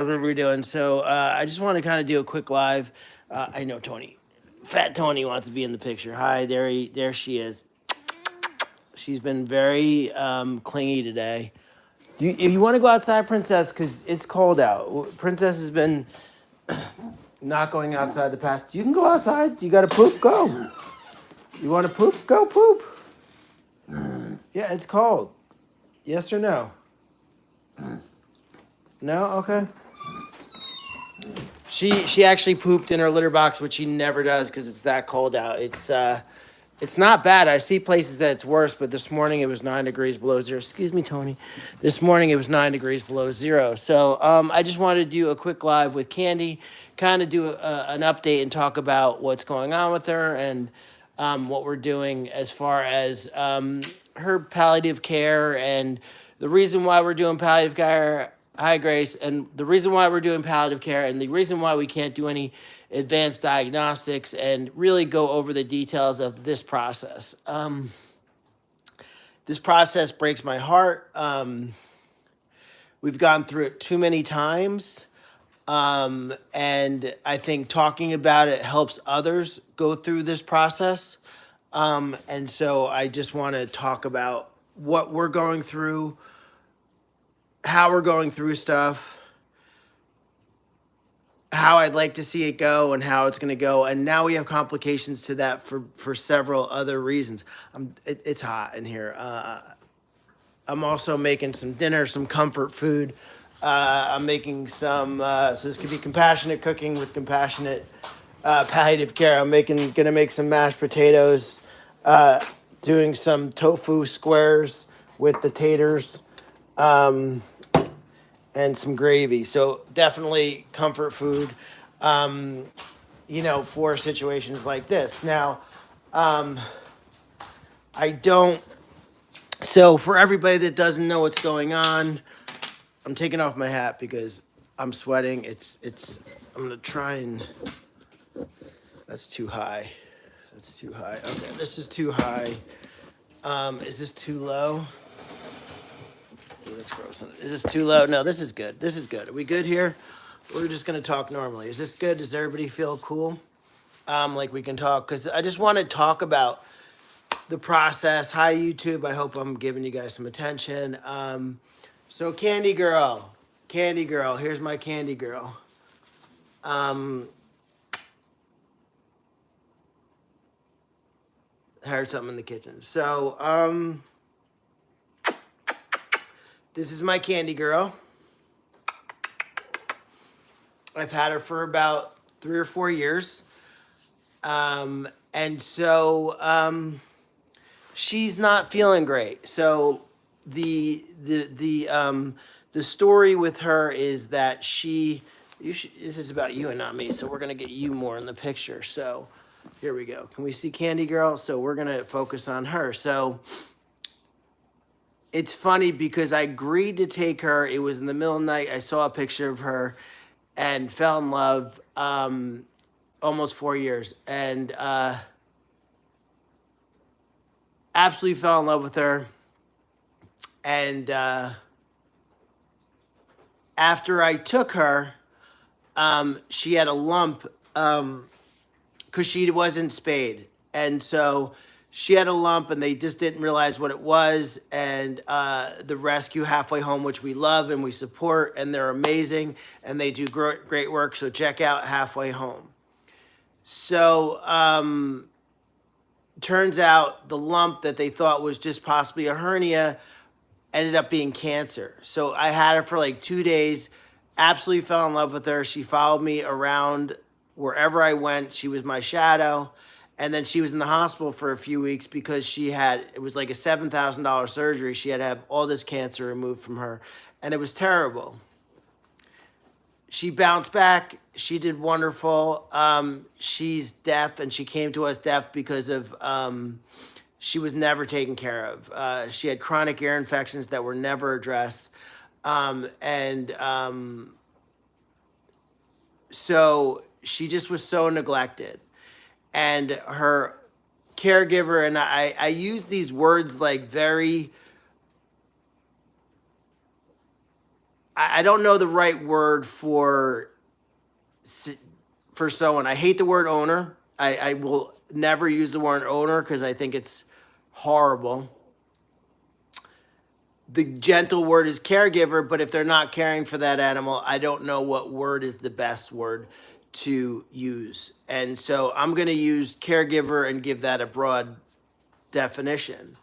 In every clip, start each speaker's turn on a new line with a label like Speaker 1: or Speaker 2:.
Speaker 1: How's everybody doing? So I just want to kind of do a quick live. I know Tony, Fat Tony wants to be in the picture. Hi, there she is. She's been very clingy today. If you want to go outside, Princess, because it's cold out. Princess has been not going outside the past. You can go outside. You got to poop? Go. You want to poop? Go poop. Yeah, it's cold. Yes or no? No? Okay. She actually pooped in her litter box, which she never does because it's that cold out. It's not bad. I see places that it's worse, but this morning it was 9 degrees below zero. Excuse me, Tony. This morning it was 9 degrees below zero. So I just wanted to do a quick live with Candy, kind of do an update and talk about what's going on with her and what we're doing as far as her palliative care and the reason why we're doing palliative care. Hi, Grace. And the reason why we're doing palliative care and the reason why we can't do any advanced diagnostics and really go over the details of this process. This process breaks my heart. We've gone through it too many times. And I think talking about it helps others go through this process. And so I just want to talk about what we're going through, how we're going through stuff, how I'd like to see it go and how it's going to go. And now we have complications to that for several other reasons. It's hot in here. I'm also making some dinner, some comfort food. I'm making some, so this could be compassionate cooking with compassionate palliative care. Gonna make some mashed potatoes, doing some tofu squares with the taters. And some gravy. So definitely comfort food, for situations like this. Now, I don't. So for everybody that doesn't know what's going on, I'm taking off my hat because I'm sweating. I'm gonna try and. That's too high. That's too high. Okay, this is too high. Is this too low? Ooh, that's gross. Is this too low? No, this is good. This is good. Are we good here? We're just gonna talk normally. Is this good? Does everybody feel cool? Like we can talk because I just want to talk about the process. Hi YouTube. I hope I'm giving you guys some attention. So Candy Girl, here's my Candy Girl. I heard something in the kitchen. So this is my Candy Girl. I've had her for about 3 or 4 years. And so she's not feeling great. So the story with her is that this is about you and not me. So we're going to get you more in the picture. So here we go. Can we see Candy Girl? So we're going to focus on her. So it's funny because I agreed to take her. It was in the middle of the night. I saw a picture of her and fell in love almost 4 years. And absolutely fell in love with her. And after I took her, she had a lump because she wasn't spayed. And so she had a lump and they just didn't realize what it was. And the rescue halfway home, which we love and we support, and they're amazing and they do great work. So check out Halfway Home. So turns out the lump that they thought was just possibly a hernia ended up being cancer. So I had her for like 2 days, absolutely fell in love with her. She followed me around wherever I went. She was my shadow. And then she was in the hospital for a few weeks because it was like a $7,000 surgery. She had to have all this cancer removed from her. And it was terrible. She bounced back. She did wonderful. She's deaf and she came to us deaf because of, she was never taken care of. She had chronic ear infections that were never addressed. So she just was so neglected. And her caregiver, and I use these words like very I don't know the right word for someone. I hate the word owner. I will never use the word owner because I think it's horrible. The gentle word is caregiver, but if they're not caring for that animal, I don't know what word is the best word to use. And so I'm going to use caregiver and give that a broad definition.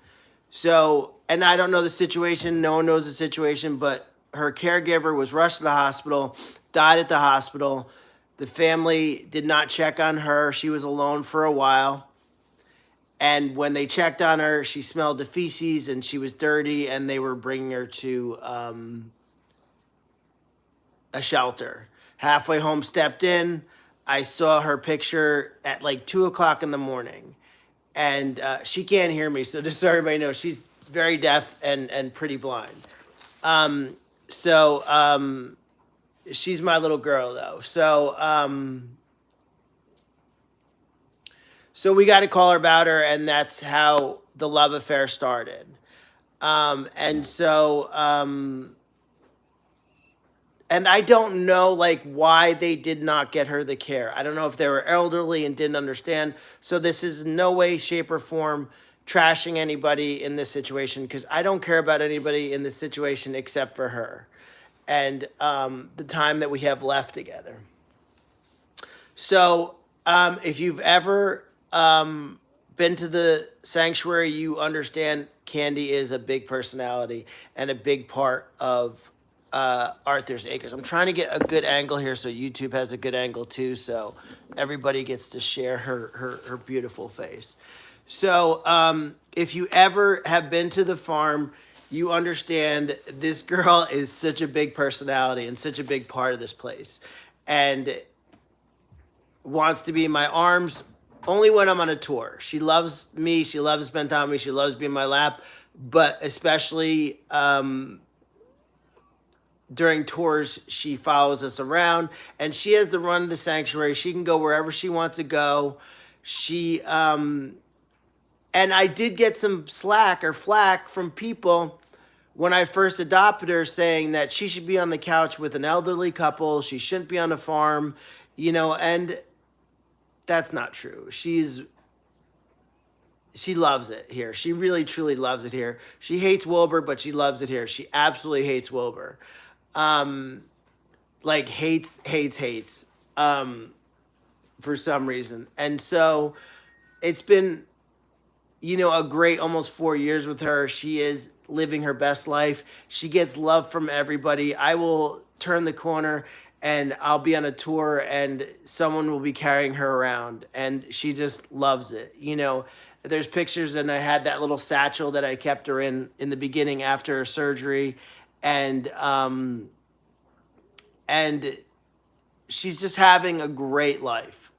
Speaker 1: So, and I don't know the situation, no one knows the situation, but her caregiver was rushed to the hospital, died at the hospital. The family did not check on her. She was alone for a while. And when they checked on her, she smelled the feces and she was dirty, and they were bringing her to a shelter. Halfway home, stepped in. I saw her picture at like 2 o'clock in the morning. And she can't hear me, so just so everybody knows, she's very deaf and pretty blind. So she's my little girl, though. So we got to call her about her, and that's how the love affair started. And I don't know like why they did not get her the care. I don't know if they were elderly and didn't understand. So this is no way, shape, or form trashing anybody in this situation, because I don't care about anybody in this situation except for her and the time that we have left together. So if you've ever been to the sanctuary, you understand Candy is a big personality and a big part of Arthur's Acres. I'm trying to get a good angle here so YouTube has a good angle too, so everybody gets to share her beautiful face. So if you ever have been to the farm, you understand this girl is such a big personality and such a big part of this place, and wants to be in my arms only when I'm on a tour. She loves me. She loves to spend time with me. She loves being in my lap, but especially during tours, she follows us around, and she has the run of the sanctuary. She can go wherever she wants to go. She and I did get some slack or flack from people when I first adopted her, saying that she should be on the couch with an elderly couple. She shouldn't be on the farm, and that's not true. She loves it here. She really, truly loves it here. She hates Wilbur, but she loves it here. She absolutely hates Wilbur. Like hates, for some reason. And so it's been, a great almost 4 years with her. She is living her best life. She gets love from everybody. I will turn the corner and I'll be on a tour and someone will be carrying her around, and she just loves it. There's pictures, and I had that little satchel that I kept her in the beginning after her surgery, and she's just having a great life.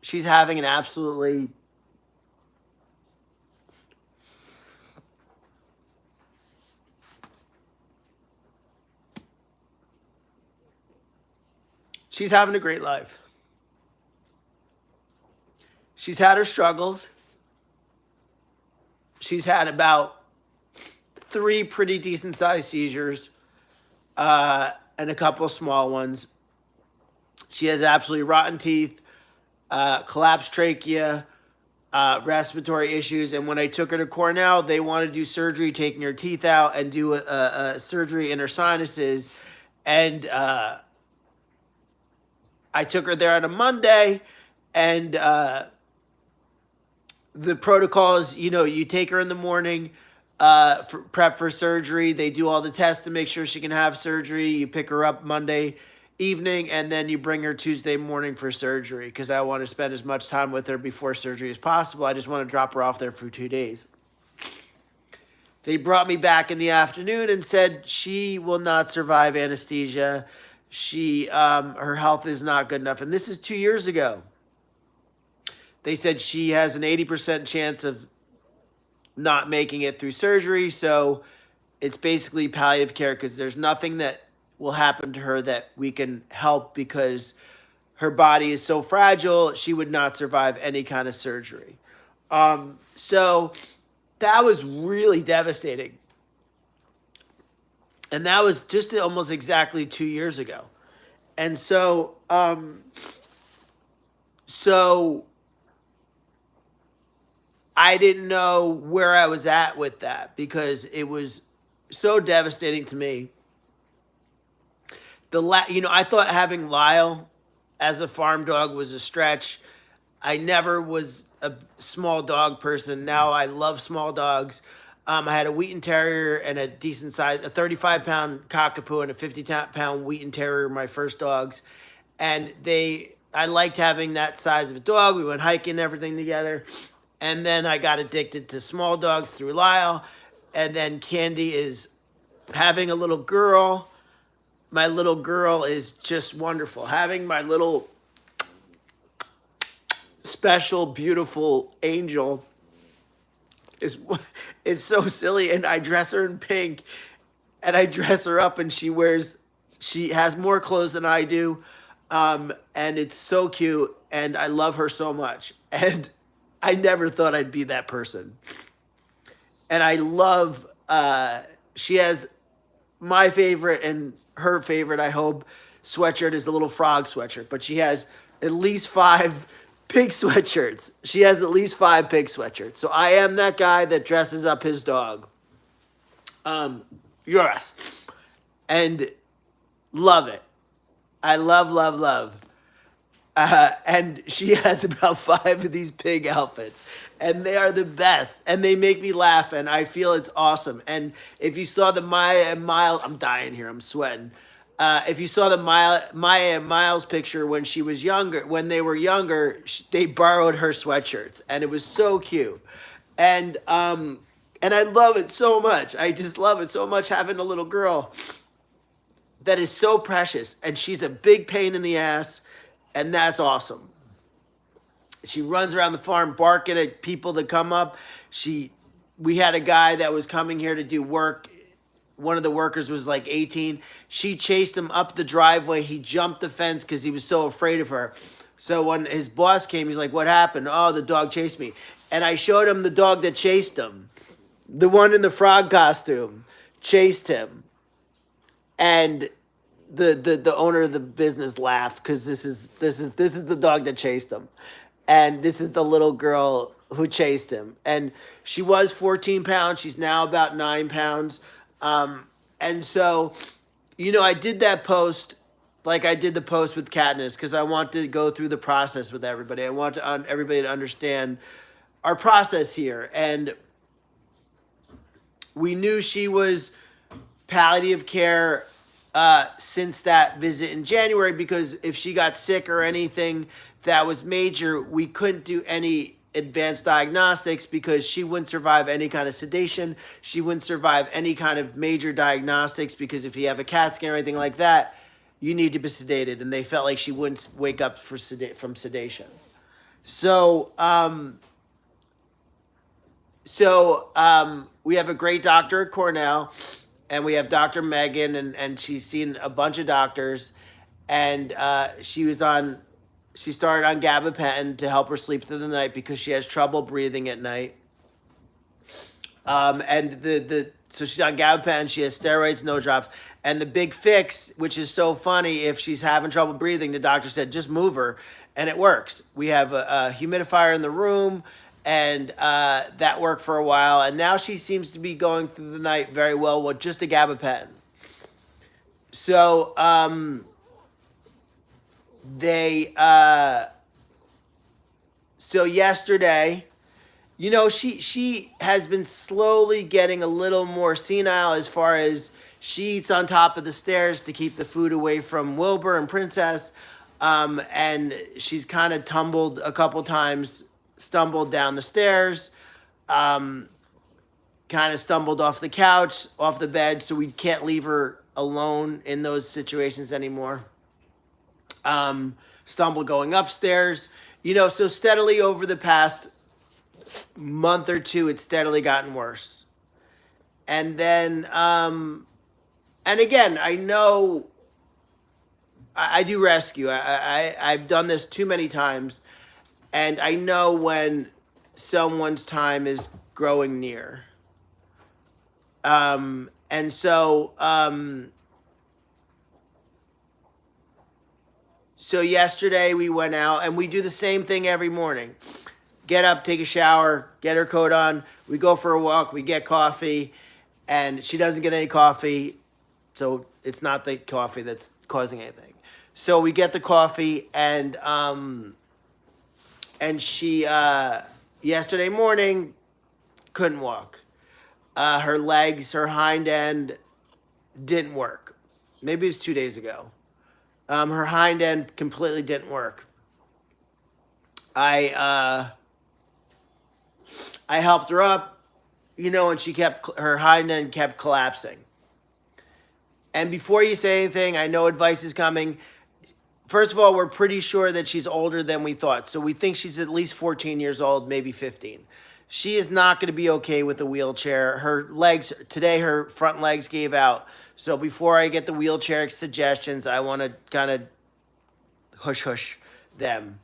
Speaker 1: She's having an absolutely she's having a great life. She's had her struggles. She's had about 3 pretty decent sized seizures and a couple of small ones. She has absolutely rotten teeth, collapsed trachea, respiratory issues. And when I took her to Cornell, they wanted to do surgery, taking her teeth out and do a surgery in her sinuses. And I took her there on a Monday, and the protocol is, you take her in the morning, for prep for surgery. They do all the tests to make sure she can have surgery. You pick her up Monday evening, and then you bring her Tuesday morning for surgery, because I want to spend as much time with her before surgery as possible. I just want to drop her off there for 2 days. They brought me back in the afternoon and said she will not survive anesthesia. Her health is not good enough. And this is 2 years ago. They said she has an 80% chance of not making it through surgery. So it's basically palliative care, because there's nothing that will happen to her that we can help, because her body is so fragile. She would not survive any kind of surgery. So that was really devastating. And that was just almost exactly 2 years ago. And so I didn't know where I was at with that because it was so devastating to me. I thought having Lyle as a farm dog was a stretch. I never was a small dog person. Now I love small dogs. I had a Wheaton Terrier and a decent size, a 35-pound cockapoo and a 50-pound Wheaton Terrier, my first dogs. And I liked having that size of a dog. We went hiking and everything together. And then I got addicted to small dogs through Lyle. And then Candy is having a little girl. My little girl is just wonderful. Having my little special, beautiful angel is it's so silly. And I dress her in pink and I dress her up and she has more clothes than I do. And it's so cute and I love her so much. And I never thought I'd be that person. And I love, she has my favorite and her favorite, I hope, sweatshirt is the little frog sweatshirt. But she has at least 5 pig sweatshirts. She has at least 5 pig sweatshirts. So I am that guy that dresses up his dog. Yes. And love it. I love. And she has about 5 of these pig outfits. And they are the best. And they make me laugh. And I feel it's awesome. And if you saw the Maya and Miles, I'm dying here. I'm sweating. If you saw the Maya and Miles picture when they were younger, they borrowed her sweatshirts. And it was so cute. And I love it so much. I just love it so much having a little girl that is so precious. And she's a big pain in the ass. And that's awesome. She runs around the farm barking at people that come up. We had a guy that was coming here to do work. One of the workers was like 18. She chased him up the driveway. He jumped the fence because he was so afraid of her. So when his boss came, he's like, "What happened?" "Oh, the dog chased me." And I showed him the dog that chased him. The one in the frog costume chased him. And the owner of the business laughed because this is the dog that chased him. And this is the little girl who chased him. And she was 14 pounds. She's now about 9 pounds. And so, I did that post like I did the post with Katniss because I want to go through the process with everybody. I want everybody to understand our process here. And we knew she was palliative care since that visit in January because if she got sick or anything that was major, we couldn't do any advanced diagnostics because she wouldn't survive any kind of sedation. She wouldn't survive any kind of major diagnostics because if you have a CAT scan or anything like that, you need to be sedated. And they felt like she wouldn't wake up from sedation. So we have a great doctor at Cornell. And we have Dr. Megan, and she's seen a bunch of doctors. And she started on gabapentin to help her sleep through the night because she has trouble breathing at night. So she's on gabapentin, she has steroids, no drops. And the big fix, which is so funny, if she's having trouble breathing, the doctor said, just move her, and it works. We have a humidifier in the room. And that worked for a while. And now she seems to be going through the night very well with just a gabapentin. So so yesterday, she has been slowly getting a little more senile as far as she eats on top of the stairs to keep the food away from Wilbur and Princess. And she's kind of tumbled a couple times. Stumbled down the stairs, kind of stumbled off the couch, off the bed, so we can't leave her alone in those situations anymore. Stumbled going upstairs, so steadily over the past month or two, it's steadily gotten worse. And then, and again, I know I do rescue. I've done this too many times. And I know when someone's time is growing near. And And so, so yesterday we went out and we do the same thing every morning. Get up, take a shower, get her coat on. We go for a walk, we get coffee, and she doesn't get any coffee. So it's not the coffee that's causing anything. So we get the coffee and she yesterday morning couldn't walk. Her legs, her hind end didn't work. Maybe it was 2 days ago. Her hind end completely didn't work. I helped her up, and she kept her hind end kept collapsing. And before you say anything, I know advice is coming. First of all, we're pretty sure that she's older than we thought. So we think she's at least 14 years old, maybe 15. She is not going to be okay with a wheelchair. Her legs, today her front legs gave out. So before I get the wheelchair suggestions, I want to kind of hush them.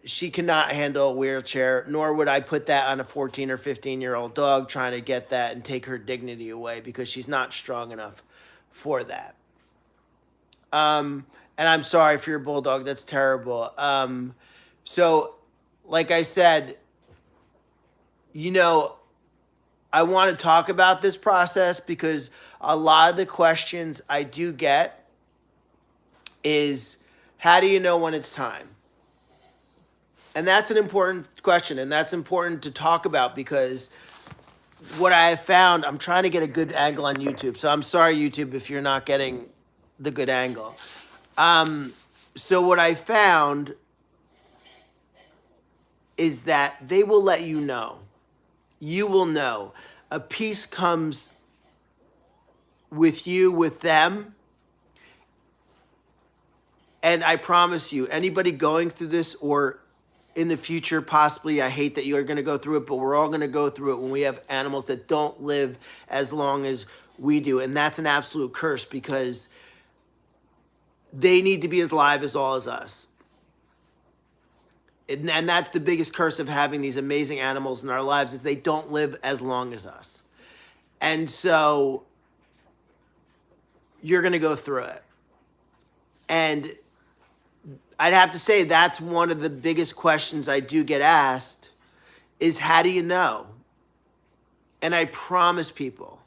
Speaker 1: She cannot handle a wheelchair, nor would I put that on a 14 or 15-year-old dog trying to get that and take her dignity away because she's not strong enough for that. And I'm sorry for your bulldog. That's terrible. So, like I said, I want to talk about this process because a lot of the questions I do get is, how do you know when it's time? And that's an important question, and that's important to talk about because what I have found, I'm trying to get a good angle on YouTube. So I'm sorry, YouTube, if you're not getting the good angle. So what I found is that they will let you know. You will know. A piece comes with you, with them. And I promise you, anybody going through this or in the future, possibly, I hate that you're going to go through it, but we're all going to go through it when we have animals that don't live as long as we do. And that's an absolute curse because they need to be as live as all as us. And that's the biggest curse of having these amazing animals in our lives is they don't live as long as us. And so you're going to go through it. And I'd have to say that's one of the biggest questions I do get asked is, how do you know? And I promise people,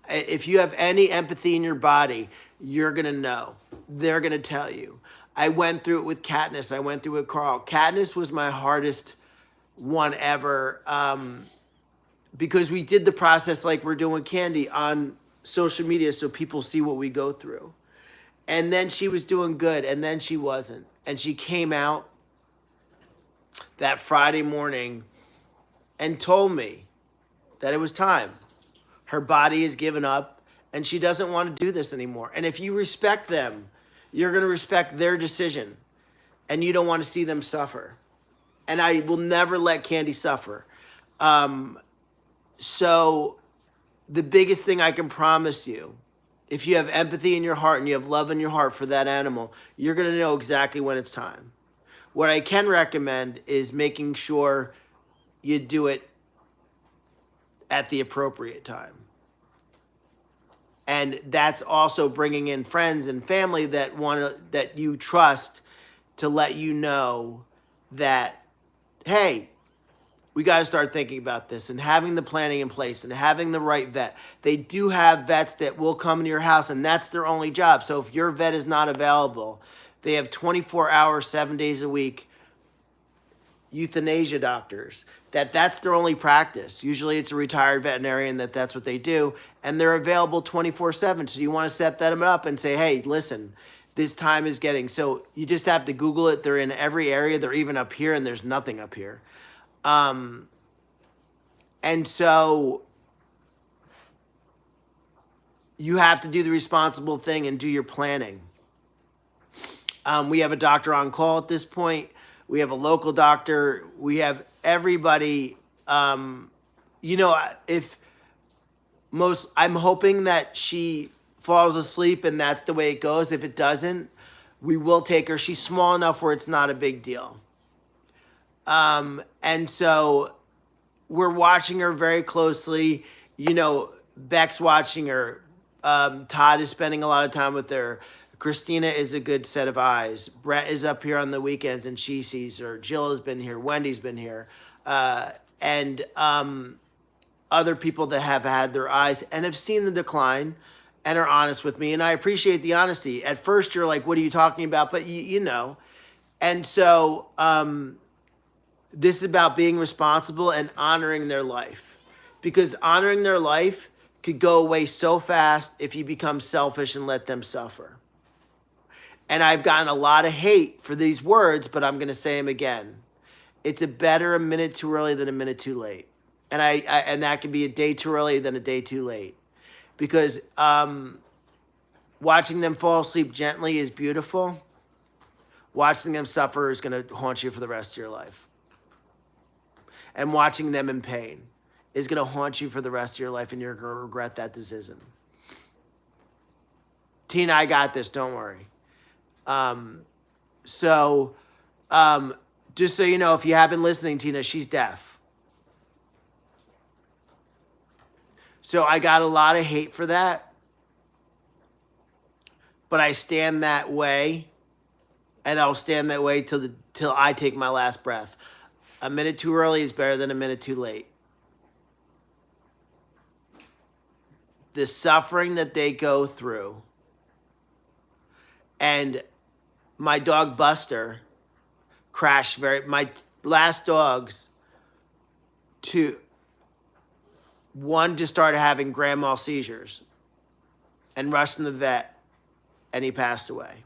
Speaker 1: if you have any empathy in your body, you're going to know. They're going to tell you. I went through it with Katniss. I went through it with Carl. Katniss was my hardest one ever because we did the process like we're doing Candy on social media so people see what we go through. And then she was doing good, and then she wasn't. And she came out that Friday morning and told me that it was time. Her body has given up, and she doesn't want to do this anymore. And if you respect them, you're going to respect their decision, and you don't want to see them suffer. And I will never let Candy suffer. So the biggest thing I can promise you, if you have empathy in your heart and you have love in your heart for that animal, you're going to know exactly when it's time. What I can recommend is making sure you do it at the appropriate time. And that's also bringing in friends and family that you trust to let you know that, hey, we got to start thinking about this and having the planning in place and having the right vet. They do have vets that will come to your house, and that's their only job. So if your vet is not available, they have 24 hours, 7 days a week, euthanasia doctors. That's their only practice. Usually it's a retired veterinarian that's what they do, and they're available 24/7. So you want to set them up and say, hey, listen, this time is getting, so you just have to Google it. They're in every area. They're even up here, and there's nothing up here. And so you have to do the responsible thing and do your planning. We have a doctor on call at this point. We have a local doctor. We have everybody. I'm hoping that she falls asleep and that's the way it goes. If it doesn't, we will take her. She's small enough where it's not a big deal. And so we're watching her very closely. Beck's watching her. Todd is spending a lot of time with her. Christina is a good set of eyes. Brett is up here on the weekends and she sees her. Jill has been here. Wendy's been here. And other people that have had their eyes and have seen the decline and are honest with me. And I appreciate the honesty. At first, you're like, what are you talking about? But you know. And so this is about being responsible and honoring their life. Because honoring their life could go away so fast if you become selfish and let them suffer. And I've gotten a lot of hate for these words, but I'm going to say them again. It's better a minute too early than a minute too late. And and that can be a day too early than a day too late. Because watching them fall asleep gently is beautiful. Watching them suffer is going to haunt you for the rest of your life. And watching them in pain is going to haunt you for the rest of your life, and you're going to regret that decision. Tina, I got this. Don't worry. Just so you know, if you have been listening, Tina, she's deaf. So I got a lot of hate for that. But I stand that way, and I'll stand that way till I take my last breath. A minute too early is better than a minute too late. The suffering that they go through. And my dog Buster crashed my last dogs, one just started having grand mal seizures and rushed in the vet, and he passed away.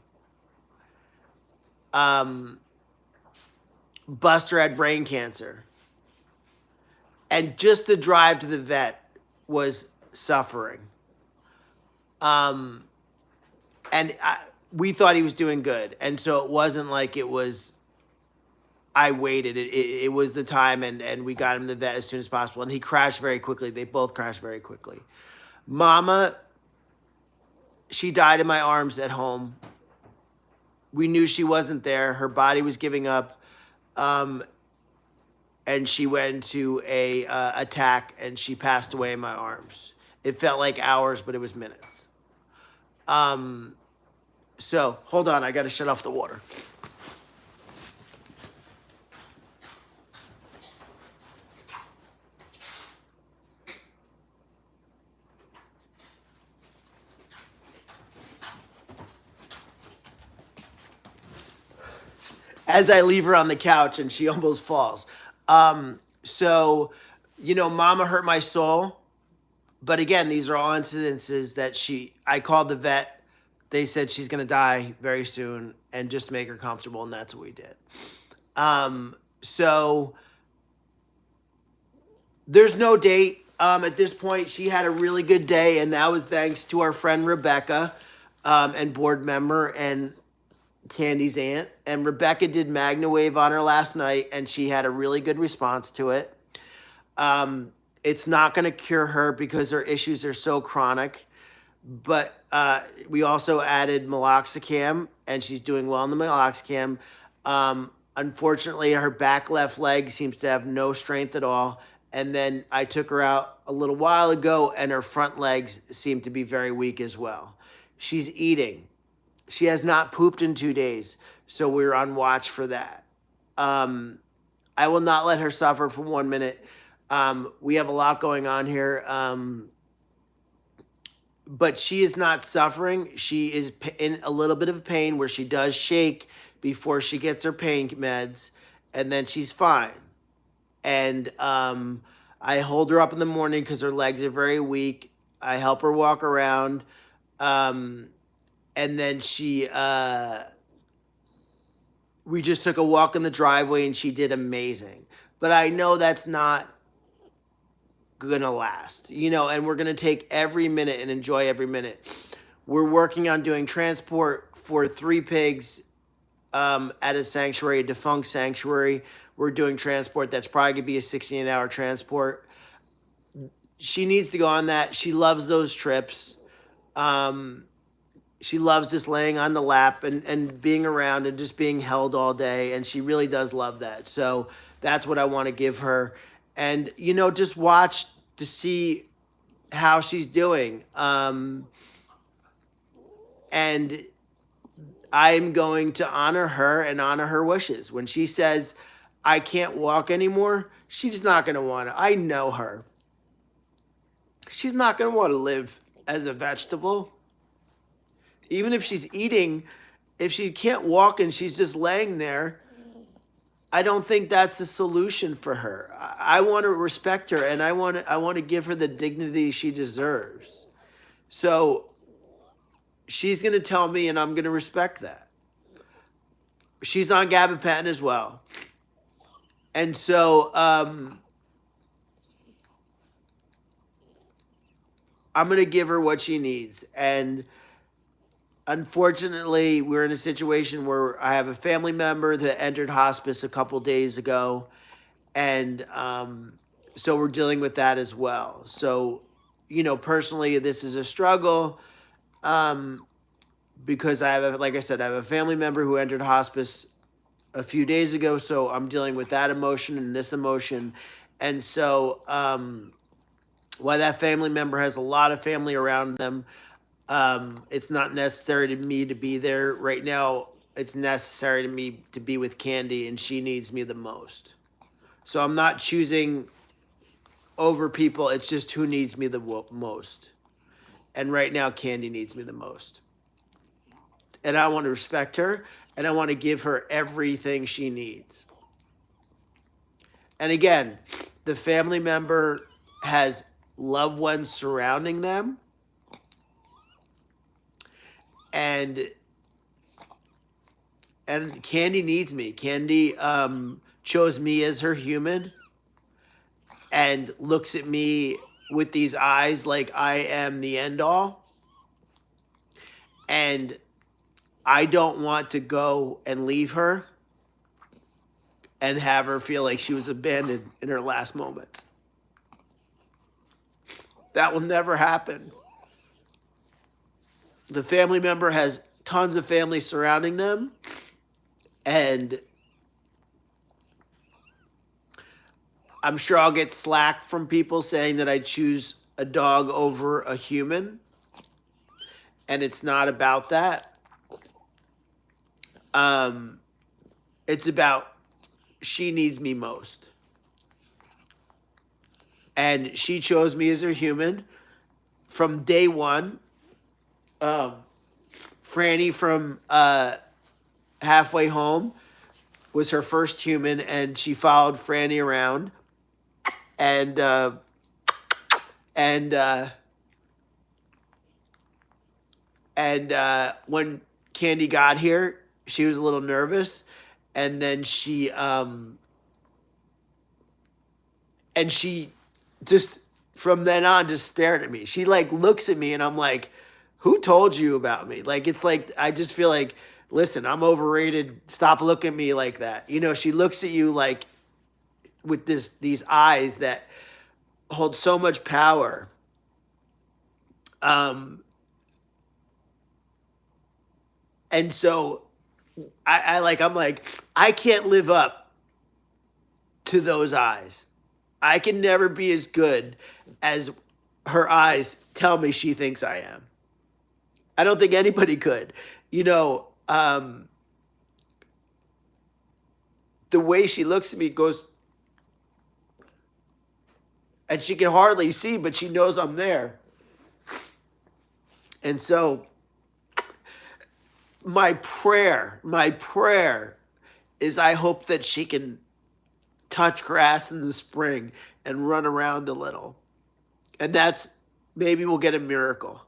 Speaker 1: Buster had brain cancer. And just the drive to the vet was suffering. We thought he was doing good. And so it wasn't like it was, I waited. It was the time, and we got him to the vet as soon as possible. And he crashed very quickly. They both crashed very quickly. Mama, she died in my arms at home. We knew she wasn't there. Her body was giving up. And she went into a attack, and she passed away in my arms. It felt like hours, but it was minutes. So hold on, I got to shut off the water. As I leave her on the couch and she almost falls. So, Mama hurt my soul. But again, these are all incidences that I called the vet. They said she's going to die very soon, and just make her comfortable. And that's what we did. So there's no date. At this point, she had a really good day. And that was thanks to our friend Rebecca, and board member, and Candy's aunt. And Rebecca did MagnaWave on her last night, and she had a really good response to it. It's not going to cure her because her issues are so chronic. But we also added meloxicam, and she's doing well in the meloxicam. Unfortunately, her back left leg seems to have no strength at all. And then I took her out a little while ago, and her front legs seem to be very weak as well. She's eating. She has not pooped in 2 days, so we're on watch for that. I will not let her suffer for 1 minute. We have a lot going on here, but she is not suffering. She is in a little bit of pain where she does shake before she gets her pain meds, and then she's fine. And I hold her up in the morning because her legs are very weak. I help her walk around. And then we just took a walk in the driveway, and she did amazing. But I know that's not gonna last, and we're gonna take every minute and enjoy every minute. We're working on doing transport for 3 pigs at a sanctuary, a defunct sanctuary. We're doing transport. That's probably gonna be a 16-hour transport. She needs to go on that. She loves those trips. She loves just laying on the lap and being around and just being held all day. And she really does love that. So that's what I want to give her. And, just watch to see how she's doing. And I'm going to honor her and honor her wishes. When she says, I can't walk anymore, she's not going to want to. I know her. She's not going to want to live as a vegetable. Even if she's eating, if she can't walk and she's just laying there, I don't think that's a solution for her. I want to respect her, and I want to give her the dignity she deserves. So she's going to tell me, and I'm going to respect that. She's on gabapentin as well. And so I'm going to give her what she needs. And unfortunately, we're in a situation where I have a family member that entered hospice a couple days ago. And so we're dealing with that as well. So, personally, this is a struggle because like I said, I have a family member who entered hospice a few days ago. So I'm dealing with that emotion and this emotion. And so, while that family member has a lot of family around them, it's not necessary to me to be there right now. It's necessary to me to be with Candy, and she needs me the most. So I'm not choosing over people. It's just who needs me the most. And right now, Candy needs me the most. And I want to respect her, and I want to give her everything she needs. And again, the family member has loved ones surrounding them. And Candy needs me. Candy chose me as her human and looks at me with these eyes like I am the end all. And I don't want to go and leave her and have her feel like she was abandoned in her last moments. That will never happen. The family member has tons of family surrounding them, and I'm sure I'll get slack from people saying that I choose a dog over a human, and it's not about that. It's about she needs me most. And she chose me as her human from day one. Franny from Halfway Home was her first human, and she followed Franny around. And when Candy got here, she was a little nervous, and then she just from then on just stared at me. She like looks at me, and I'm like, who told you about me? Like, it's like I just feel like, listen, I'm overrated. Stop looking at me like that. She looks at you like with these eyes that hold so much power. And so I'm like, I can't live up to those eyes. I can never be as good as her eyes tell me she thinks I am. I don't think anybody could. The way she looks at me goes, and she can hardly see, but she knows I'm there. And so my prayer is I hope that she can touch grass in the spring and run around a little. And that's, maybe we'll get a miracle.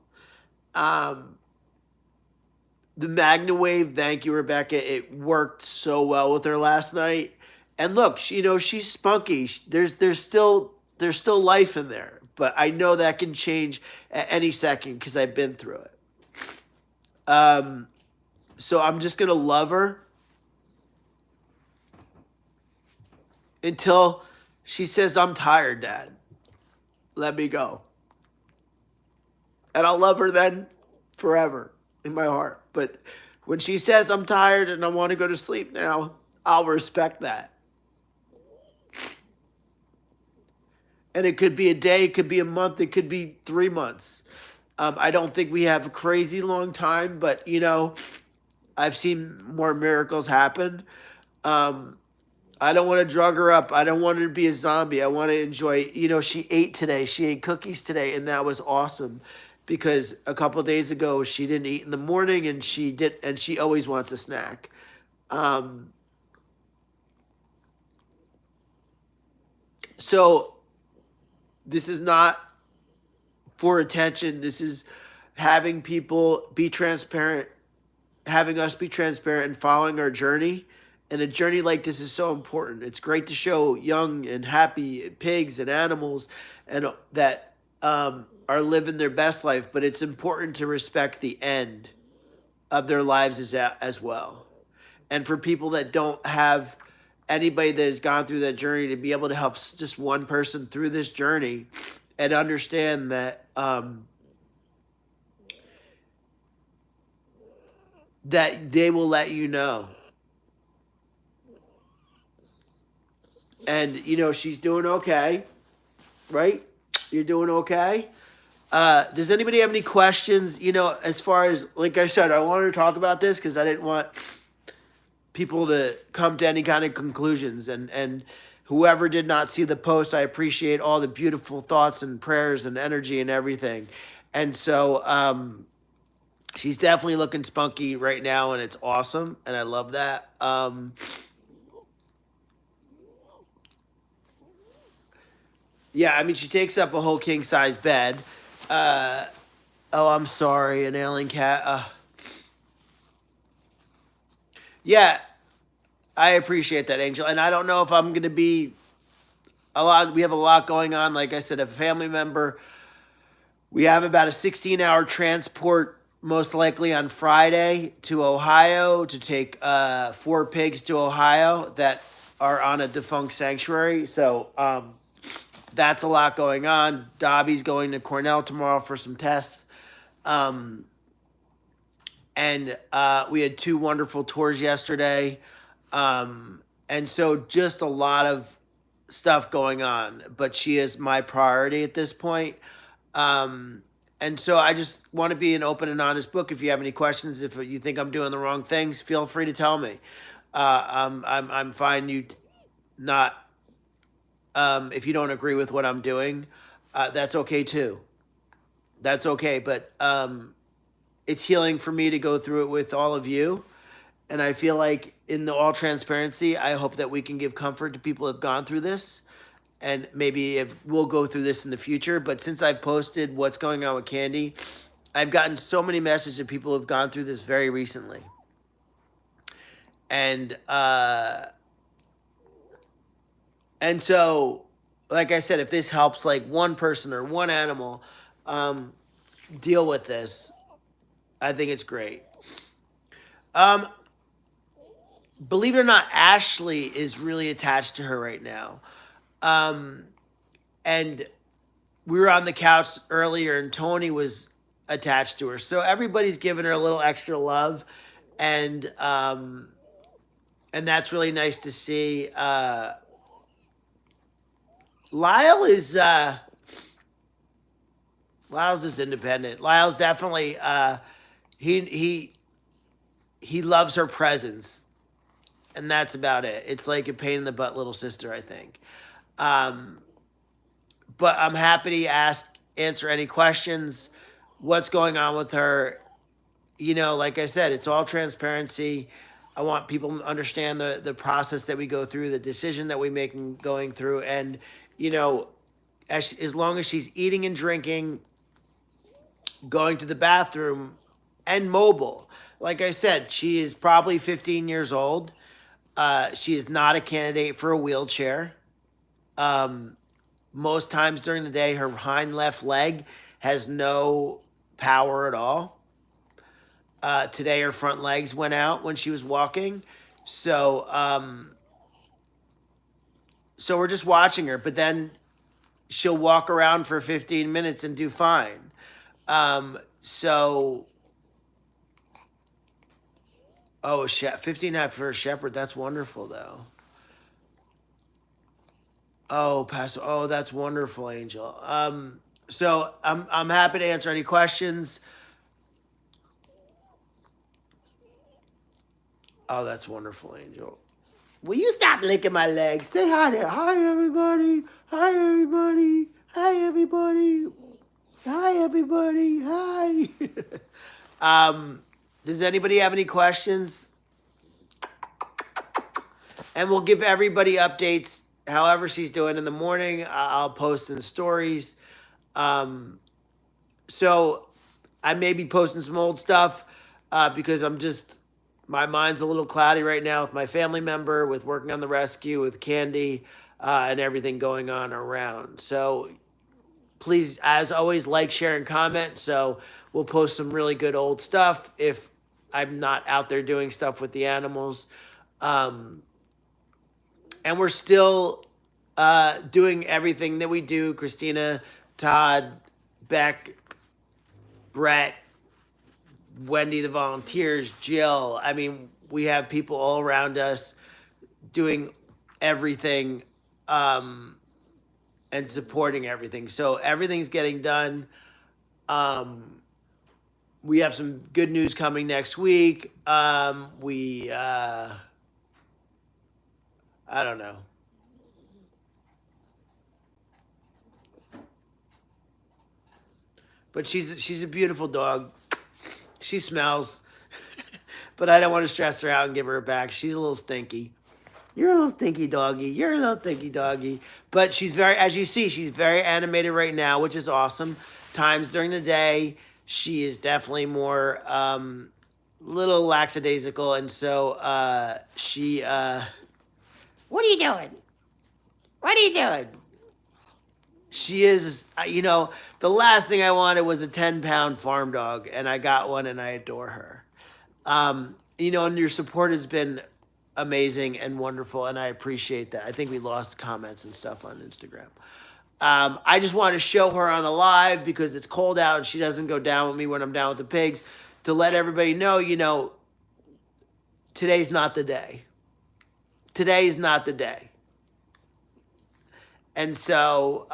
Speaker 1: The MagnaWave, thank you, Rebecca. It worked so well with her last night. And look, she's spunky. There's still life in there, but I know that can change at any second because I've been through it. So I'm just gonna love her until she says, I'm tired, Dad. Let me go. And I'll love her then forever in my heart. But when she says, I'm tired and I want to go to sleep now, I'll respect that. And it could be a day, it could be a month, it could be 3 months. I don't think we have a crazy long time, but I've seen more miracles happen. I don't want to drug her up. I don't want her to be a zombie. I want to enjoy. She ate today. She ate cookies today, and that was awesome, because a couple of days ago she didn't eat in the morning, and she always wants a snack. Um, so this is not for attention. This is having people be transparent, having us be transparent and following our journey. And a journey like this is so important. It's great to show young and happy pigs and animals and that are living their best life, but it's important to respect the end of their lives as well. And for people that don't have anybody that has gone through that journey, to be able to help just one person through this journey and understand that they will let you know. And she's doing okay, right? You're doing okay. Does anybody have any questions? As far as, like I said, I wanted to talk about this because I didn't want people to come to any kind of conclusions. And whoever did not see the post, I appreciate all the beautiful thoughts and prayers and energy and everything. And so she's definitely looking spunky right now, and it's awesome, and I love that. Yeah, I mean, she takes up a whole king size bed. Uh, oh, I'm sorry, an alien cat. Yeah, I appreciate that, Angel. And I don't know if I'm gonna be a lot. We have a lot going on. Like I said, a family member. We have about a 16-hour transport, most likely on Friday, to Ohio to take 4 pigs to Ohio that are on a defunct sanctuary. So that's a lot going on. Dobby's going to Cornell tomorrow for some tests. Um, and we had 2 wonderful tours yesterday. And so just a lot of stuff going on, but she is my priority at this point. Um, and so I just want to be an open and honest book. If you have any questions, if you think I'm doing the wrong things, feel free to tell me. I'm fine. Not if you don't agree with what I'm doing, that's okay too. That's okay. But it's healing for me to go through it with all of you. And I feel like, in the all transparency, I hope that we can give comfort to people who have gone through this. And maybe if we'll go through this in the future. But since I've posted what's going on with Candy, I've gotten so many messages of people who've gone through this very recently. And so, like I said, if this helps like one person or one animal deal with this, I think it's great. Um, Believe it or not, Ashley is really attached to her right now. Um, and we were on the couch earlier, and Tony was attached to her. So everybody's giving her a little extra love, and that's really nice to see. Lyle is Lyle's just independent. Lyle's definitely he loves her presence, and that's about it. It's like a pain in the butt little sister, I think. Um, but I'm happy to answer any questions. What's going on with her? Like I said, it's all transparency. I want people to understand the process that we go through, the decision that we make in going through, and you know, as long as she's eating and drinking, going to the bathroom, and mobile. Like I said, she is probably 15 years old. She is not a candidate for a wheelchair. Um, Most times during the day, her hind left leg has no power at all. Today, her front legs went out when she was walking. So, so we're just watching her, but then she'll walk around for 15 minutes and do fine. So, oh, 15 for a shepherd. That's wonderful, though. Oh, Pastor. Oh, that's wonderful, Angel. So I'm happy to answer any questions. Oh, that's wonderful, Angel. Will you stop licking my legs? Say hi there. Hi, everybody. Hi, everybody. Hi, everybody. Hi, everybody. Hi. Does anybody have any questions? And we'll give everybody updates however she's doing in the morning. I'll post in the stories. So I may be posting some old stuff because my mind's a little cloudy right now with my family member, with working on the rescue, with Candy, and everything going on around. So please, as always, like, share, and comment. So we'll post some really good old stuff if I'm not out there doing stuff with the animals. And we're still doing everything that we do. Christina, Todd, Beck, Brett, Wendy, the volunteers, Jill. I mean, we have people all around us doing everything and supporting everything. So everything's getting done. We have some good news coming next week. I don't know. But she's a beautiful dog. She smells. But I don't want to stress her out and give her a back. She's a little stinky. You're a little stinky doggy. You're a little stinky doggy. But she's as you see, she's very animated right now, which is awesome. Times during the day, she is definitely more little lackadaisical. And so what are you doing? What are you doing? She is, the last thing I wanted was a 10-pound farm dog, and I got one, and I adore her. And your support has been amazing and wonderful, and I appreciate that. I think we lost comments and stuff on Instagram. I just wanted to show her on a live because it's cold out and she doesn't go down with me when I'm down with the pigs, to let everybody know, today's not the day. Today's not the day. And so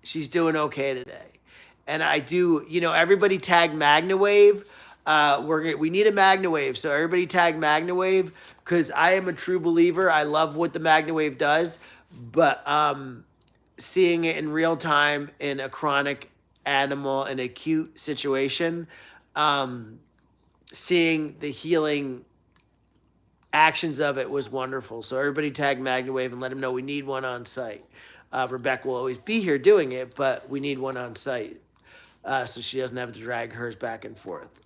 Speaker 1: she's doing okay today. And I do, everybody tag MagnaWave. We need a MagnaWave, so everybody tag MagnaWave because I am a true believer. I love what the MagnaWave does, but seeing it in real time in a chronic animal, an acute situation, seeing the healing actions of it was wonderful. So everybody tag MagnaWave and let them know we need one on site. Rebecca will always be here doing it, but we need one on site so she doesn't have to drag hers back and forth.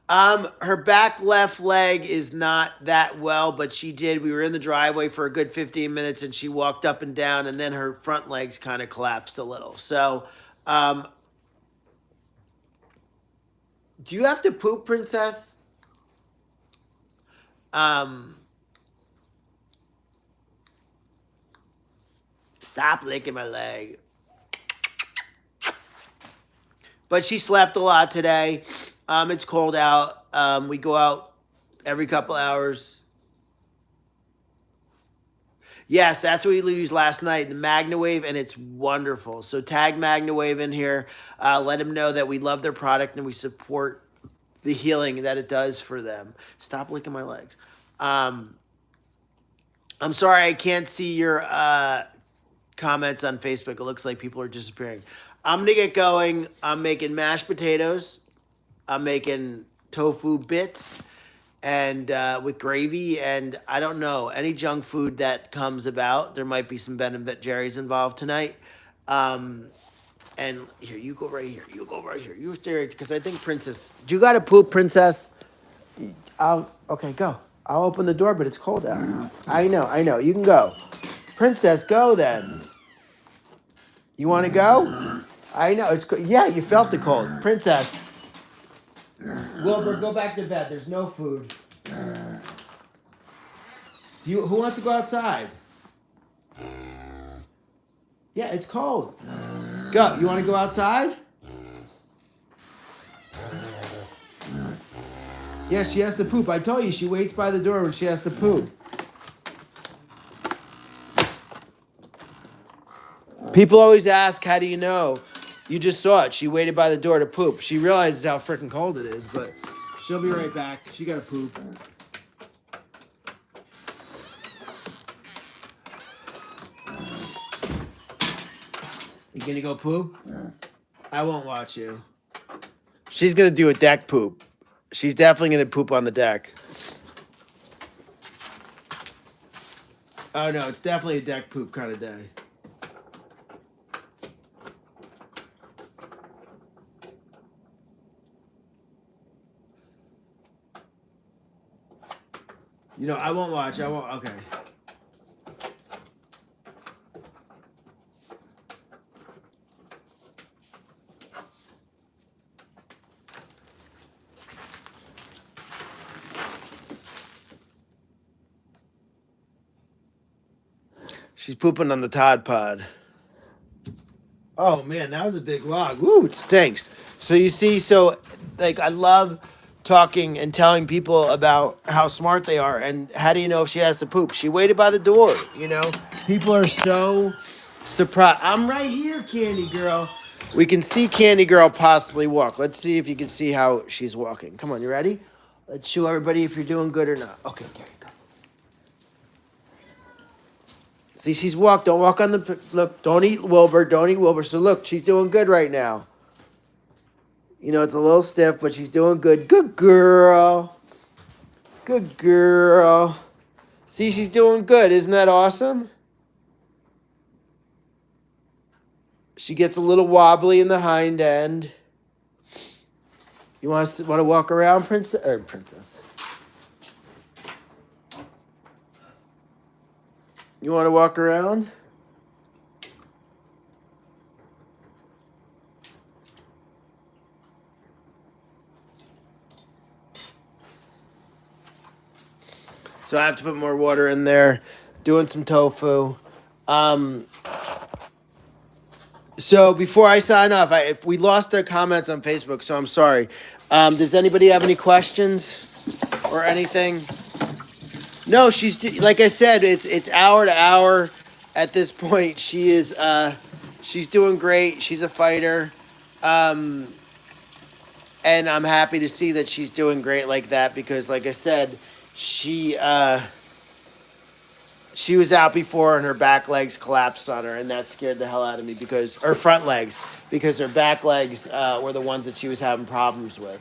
Speaker 1: Her back left leg is not that well, but we were in the driveway for a good 15 minutes and she walked up and down and then her front legs kind of collapsed a little. So, do you have to poop, Princess? Stop licking my leg. But she slept a lot today. It's cold out. We go out every couple hours. Yes, that's what we used last night, the MagnaWave, and it's wonderful. So tag MagnaWave in here. Let them know that we love their product and we support the healing that it does for them. Stop licking my legs. I'm sorry I can't see your comments on Facebook. It looks like people are disappearing. I'm going to get going. I'm making mashed potatoes. I'm making tofu bits and with gravy, and I don't know, any junk food that comes about. There might be some Ben & Jerry's involved tonight. And here, you go right here. You go right here. You stay right, because I think Princess, do you got to poop, Princess? Okay, go. I'll open the door, but it's cold out. I know. You can go. Princess, go then. You want to go? I know. Yeah, you felt the cold. Princess. Wilbur, go back to bed. There's no food. Who wants to go outside? Yeah, it's cold. Go. You want to go outside? Yeah, she has to poop. I told you, she waits by the door when she has to poop. People always ask, how do you know? You just saw it. She waited by the door to poop. She realizes how freaking cold it is, but she'll be right back. She got to poop. You gonna go poop? I won't watch you. She's gonna do a deck poop. She's definitely gonna poop on the deck. Oh no, it's definitely a deck poop kind of day. You know, I won't watch. I won't. Okay. She's pooping on the Tide Pod. Oh man, that was a big log. Woo, it stinks. So you see, like I love talking and telling people about how smart they are and how do you know if she has to poop? She waited by the door, you know? People are so surprised. I'm right here, Candy Girl. We can see Candy Girl possibly walk. Let's see if you can see how she's walking. Come on, you ready? Let's show everybody if you're doing good or not. Okay, there you go. See, she's walked. Don't walk on the... Look, don't eat Wilbur. Don't eat Wilbur. So look, she's doing good right now. You know, it's a little stiff, but she's doing good. Good girl. Good girl. See, she's doing good. Isn't that awesome? She gets a little wobbly in the hind end. You want to walk around, princess? You want to walk around? So I have to put more water in there. Doing some tofu. So before I sign off, if we lost their comments on Facebook, so I'm sorry. Does anybody have any questions or anything? No, she's like I said, it's hour to hour. At this point, she's doing great. She's a fighter, and I'm happy to see that she's doing great like that because, like I said, she was out before and her back legs collapsed on her, and that scared the hell out of me because her front legs, because her back legs were the ones that she was having problems with.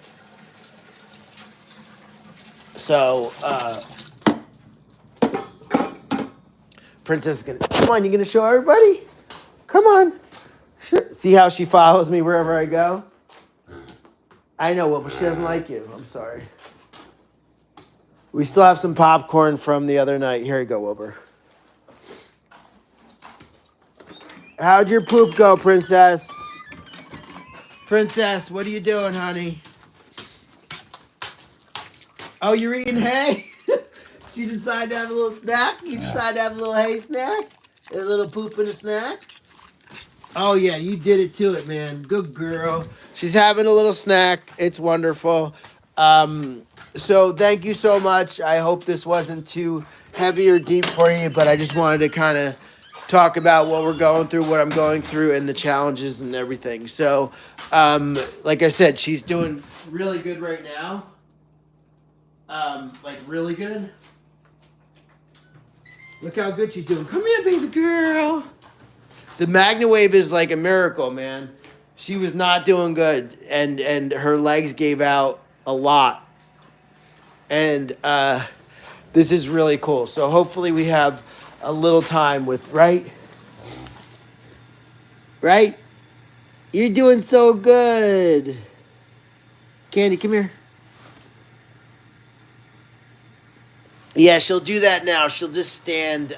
Speaker 1: So. Princess is gonna come on. You gonna show everybody? Come on. See how she follows me wherever I go? I know, but she doesn't like you. I'm sorry. We still have some popcorn from the other night. Here you go, Wilbur. How'd your poop go, Princess? Princess, what are you doing, honey? Oh, you're eating hay? She decided to have a little snack? You decided to have a little hay snack? A little poop and a snack? Oh, yeah, you did it to it, man. Good girl. She's having a little snack. It's wonderful. So thank you so much. I hope this wasn't too heavy or deep for you, but I just wanted to kind of talk about what we're going through, what I'm going through, and the challenges and everything. So, like I said, she's doing really good right now. Like really good. Look how good she's doing. Come here, baby girl. The MagnaWave is like a miracle, man. She was not doing good, and her legs gave out a lot. And this is really cool. So hopefully we have a little time with, right? Right? You're doing so good. Candy, come here. Yeah, she'll do that now. She'll just stand.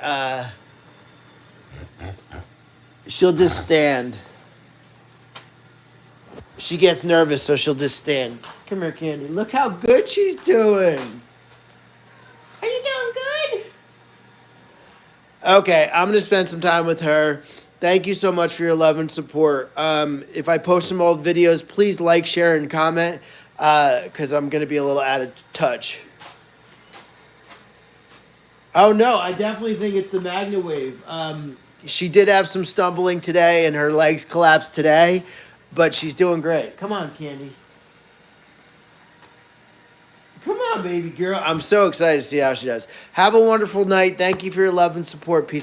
Speaker 1: She'll just stand. She gets nervous, so she'll just stand. Come here, Candy. Look how good she's doing. Are you doing good? Okay, I'm going to spend some time with her. Thank you so much for your love and support. If I post some old videos, please like, share, and comment because I'm going to be a little out of touch. Oh, no, I definitely think it's the MagnaWave. She did have some stumbling today, and her legs collapsed today, but she's doing great. Come on, Candy. Come on, baby girl. I'm so excited to see how she does. Have a wonderful night. Thank you for your love and support. Peace.